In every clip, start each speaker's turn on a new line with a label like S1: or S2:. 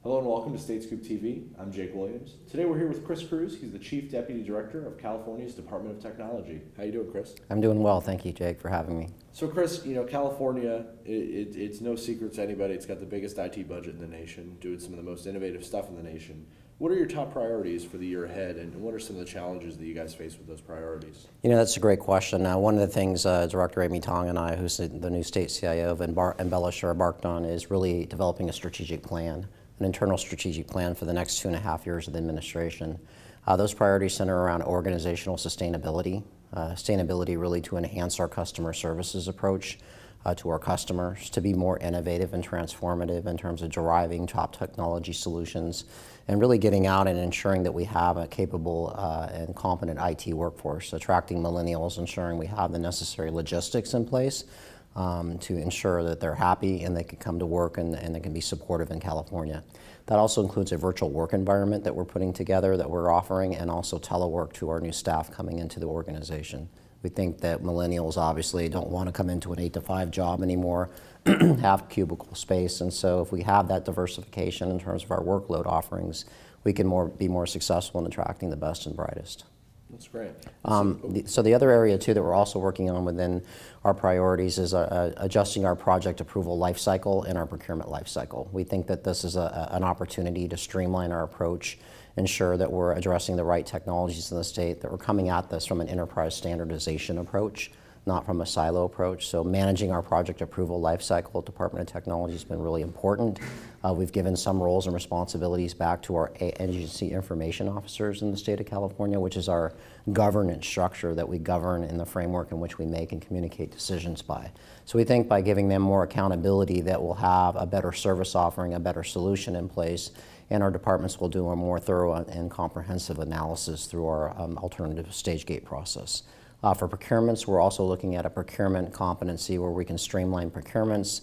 S1: Hello and welcome to State Scoop TV. I'm Jake Williams. Today we're here with Cruz. He's the Chief Deputy Director of California's Department of Technology. How you doing, Chris?
S2: I'm doing well, thank you, Jake, for having me.
S1: So, Chris, California, it's no secret to anybody. It's got the biggest IT budget in the nation, doing some of the most innovative stuff in the nation. What are your top priorities for the year ahead, and what are some of the challenges that you guys face with those priorities?
S2: That's a great question. One of the things Director Amy Tong and I, who's the new state CIO of Embellish, are embarked on is really developing a strategic plan, an internal strategic plan for the next 2.5 years of the administration. Those priorities center around organizational sustainability, sustainability really to enhance our customer services approach to our customers, to be more innovative and transformative in terms of deriving top technology solutions, and really getting out and ensuring that we have a capable and competent IT workforce, attracting millennials, ensuring we have the necessary logistics in place to ensure that they're happy and they can come to work and they can be supportive in California. That also includes a virtual work environment that we're putting together, that we're offering, and also telework to our new staff coming into the organization. We think that millennials obviously don't want to come into an 8-to-5 job anymore, have cubicle space, and so if we have that diversification in terms of our workload offerings, we can be more successful in attracting the best and brightest.
S1: That's great.
S2: So the other area too that we're also working on within our priorities is adjusting our project approval life cycle and our procurement life cycle. We think that this is an opportunity to streamline our approach, ensure that we're addressing the right technologies in the state, that we're coming at this from an enterprise standardization approach, not from a silo approach. So managing our project approval life cycle at Department of Technology has been really important. We've given some roles and responsibilities back to our agency information officers in the state of California, which is our governance structure that we govern in the framework in which we make and communicate decisions by. So we think by giving them more accountability that we'll have a better service offering, a better solution in place, and our departments will do a more thorough and comprehensive analysis through our alternative stage gate process. For procurements, we're also looking at a procurement competency where we can streamline procurements.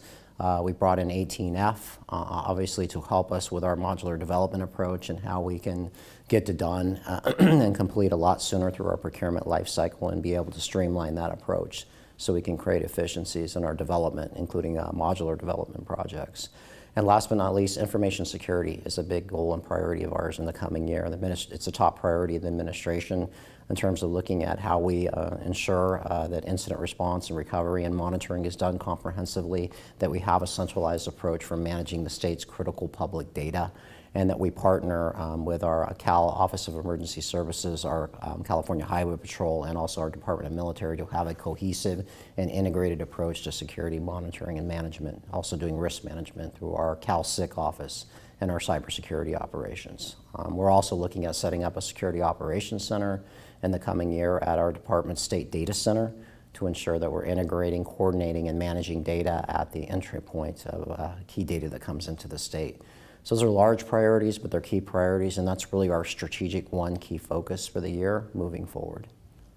S2: We brought in 18F, obviously to help us with our modular development approach and how we can get it done and complete a lot sooner through our procurement life cycle and be able to streamline that approach so we can create efficiencies in our development, including modular development projects. And last but not least, information security is a big goal and priority of ours in the coming year. It's a top priority of the administration in terms of looking at how we ensure that incident response and recovery and monitoring is done comprehensively, that we have a centralized approach for managing the state's critical public data, and that we partner with our Cal Office of Emergency Services, our California Highway Patrol, and also our Department of Military to have a cohesive and integrated approach to security monitoring and management, also doing risk management through our Cal SIC office and our cybersecurity operations. We're also looking at setting up a security operations center in the coming year at our department's state data center to ensure that we're integrating, coordinating, and managing data at the entry point of key data that comes into the state. So those are large priorities, but they're key priorities, and that's really our strategic one key focus for the year moving forward.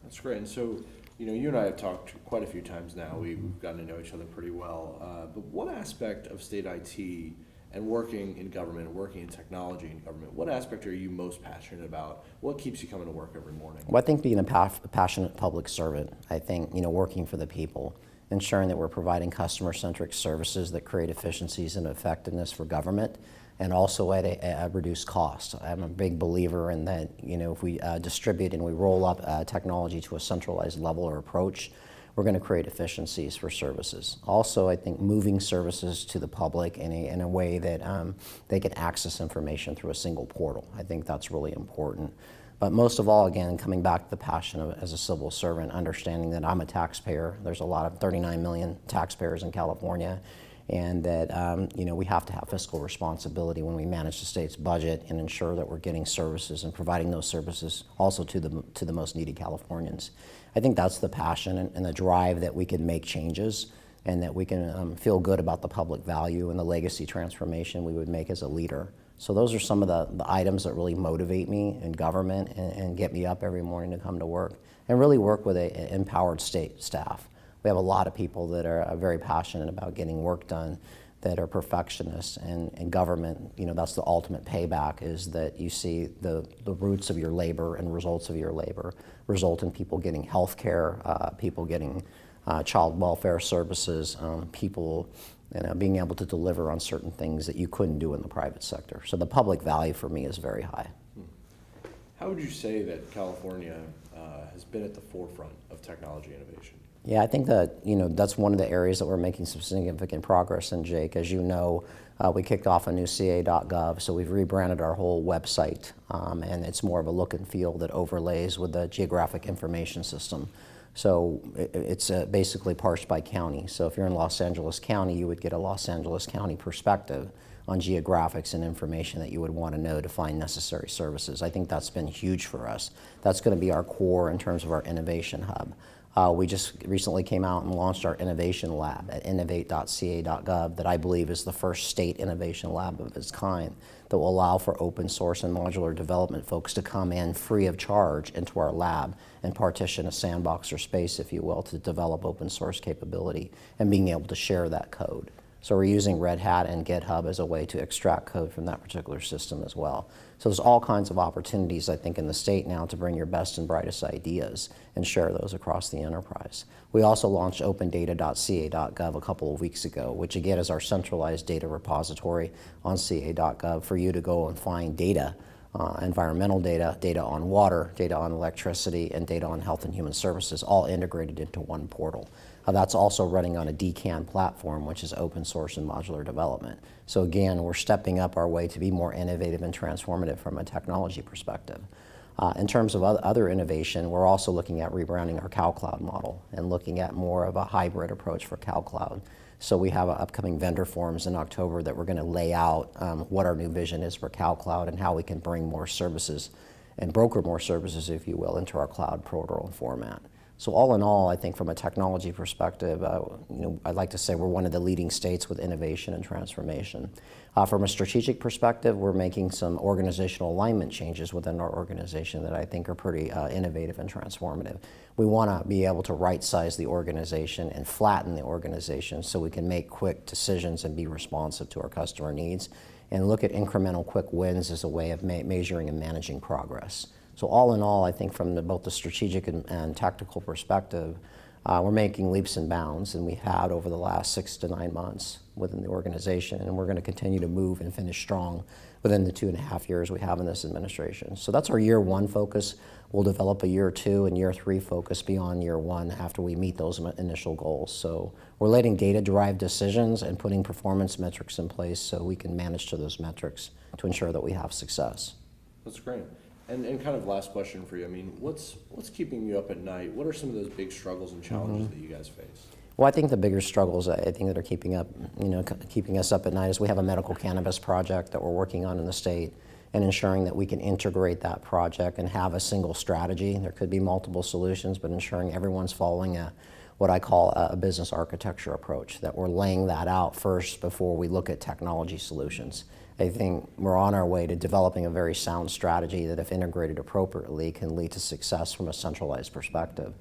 S1: That's great. And so, you and I have talked quite a few times now. We've gotten to know each other pretty well. But what aspect of state IT and working in government and working in technology in government, what aspect are you most passionate about? What keeps you coming to work every morning?
S2: Well, I think being a passionate public servant, I think, working for the people, ensuring that we're providing customer-centric services that create efficiencies and effectiveness for government, and also at a reduced cost. I'm a big believer in that, if we distribute and we roll up technology to a centralized level or approach, we're going to create efficiencies for services. Also, I think moving services to the public in a way that they can access information through a single portal. I think that's really important. But most of all, again, coming back to the passion as a civil servant, understanding that I'm a taxpayer. There's a lot of 39 million taxpayers in California, and that we have to have fiscal responsibility when we manage the state's budget and ensure that we're getting services and providing those services also to the most needy Californians. I think that's the passion and the drive that we can make changes and that we can feel good about the public value and the legacy transformation we would make as a leader. So those are some of the items that really motivate me in government and get me up every morning to come to work and really work with an empowered state staff. We have a lot of people that are very passionate about getting work done, that are perfectionists, and government, that's the ultimate payback, is that you see the roots of your labor and results of your labor result in people getting health care, people getting child welfare services, people being able to deliver on certain things that you couldn't do in the private sector. So the public value for me is very high.
S1: How would you say that California has been at the forefront of technology innovation?
S2: Yeah, I think that that's one of the areas that we're making some significant progress in, Jake. As you know, we kicked off a new CA.gov, so we've rebranded our whole website, and it's more of a look and feel that overlays with the geographic information system. So it's basically parsed by county. So if you're in Los Angeles County, you would get a Los Angeles County perspective on geographics and information that you would want to know to find necessary services. I think that's been huge for us. That's going to be our core in terms of our innovation hub. We just recently came out and launched our innovation lab at innovate.ca.gov that I believe is the first state innovation lab of its kind that will allow for open source and modular development folks to come in free of charge into our lab and partition a sandbox or space, if you will, to develop open source capability and being able to share that code. So we're using Red Hat and GitHub as a way to extract code from that particular system as well. So there's all kinds of opportunities, I think, in the state now to bring your best and brightest ideas and share those across the enterprise. We also launched opendata.ca.gov a couple of weeks ago, which again is our centralized data repository on ca.gov for you to go and find data, environmental data, data on water, data on electricity, and data on health and human services, all integrated into one portal. That's also running on a DCAN platform, which is open source and modular development. So again, we're stepping up our way to be more innovative and transformative from a technology perspective. In terms of other innovation, we're also looking at rebranding our CalCloud model and looking at more of a hybrid approach for CalCloud. So we have upcoming vendor forums in October that we're going to lay out what our new vision is for CalCloud and how we can bring more services and broker more services, if you will, into our cloud portal format. So all in all, I think from a technology perspective, I'd like to say we're one of the leading states with innovation and transformation. From a strategic perspective, we're making some organizational alignment changes within our organization that I think are pretty innovative and transformative. We want to be able to right-size the organization and flatten the organization so we can make quick decisions and be responsive to our customer needs and look at incremental quick wins as a way of measuring and managing progress. So all in all, I think from both the strategic and tactical perspective, we're making leaps and bounds, and we have over the last 6 to 9 months within the organization, and we're going to continue to move and finish strong within the 2.5 years we have in this administration. So that's our year 1 focus. We'll develop a year 2 and year 3 focus beyond year 1 after we meet those initial goals. So we're letting data-drive decisions and putting performance metrics in place so we can manage to those metrics to ensure that we have success.
S1: That's great. And kind of last question for you. I mean, what's keeping you up at night? What are some of those big struggles and challenges that you guys face?
S2: Well, I think the bigger struggles I think that are keeping us up at night is we have a medical cannabis project that we're working on in the state and ensuring that we can integrate that project and have a single strategy. There could be multiple solutions, but ensuring everyone's following what I call a business architecture approach, that we're laying that out first before we look at technology solutions. I think we're on our way to developing a very sound strategy that, if integrated appropriately, can lead to success from a centralized perspective.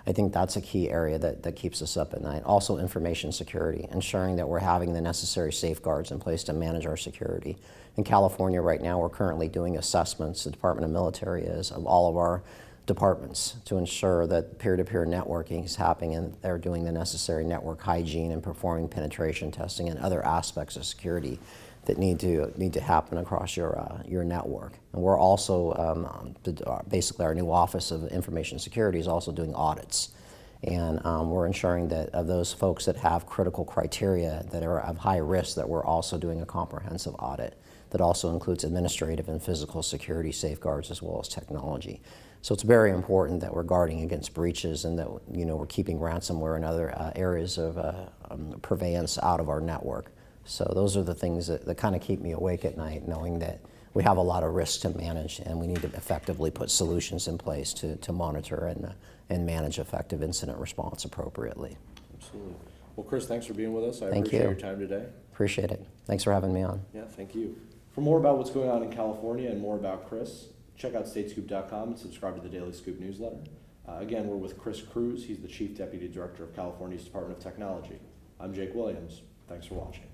S2: I think that's a key area that keeps us up at night. Also, information security, ensuring that we're having the necessary safeguards in place to manage our security. In California right now, we're currently doing assessments, the Department of Military is, of all of our departments to ensure that peer-to-peer networking is happening and they're doing the necessary network hygiene and performing penetration testing and other aspects of security that need to happen across your network. And we're also, basically our new Office of Information Security is also doing audits. And we're ensuring that of those folks that have critical criteria that are of high risk, that we're also doing a comprehensive audit that also includes administrative and physical security safeguards as well as technology. So it's very important that we're guarding against breaches and that we're keeping ransomware and other areas of purveyance out of our network. So those are the things that kind of keep me awake at night, knowing that we have a lot of risks to manage and we need to effectively put solutions in place to monitor and manage effective incident response appropriately.
S1: Absolutely. Well, Chris, thanks for being with us. I
S2: Thank
S1: appreciate
S2: you.
S1: your time today.
S2: Appreciate it. Thanks for having me on.
S1: Yeah, thank you. For more about what's going on in California and more about Chris, check out statescoop.com and subscribe to the Daily Scoop newsletter. Again, we're with Chris Cruz. He's the Chief Deputy Director of California's Department of Technology. I'm Jake Williams. Thanks for watching.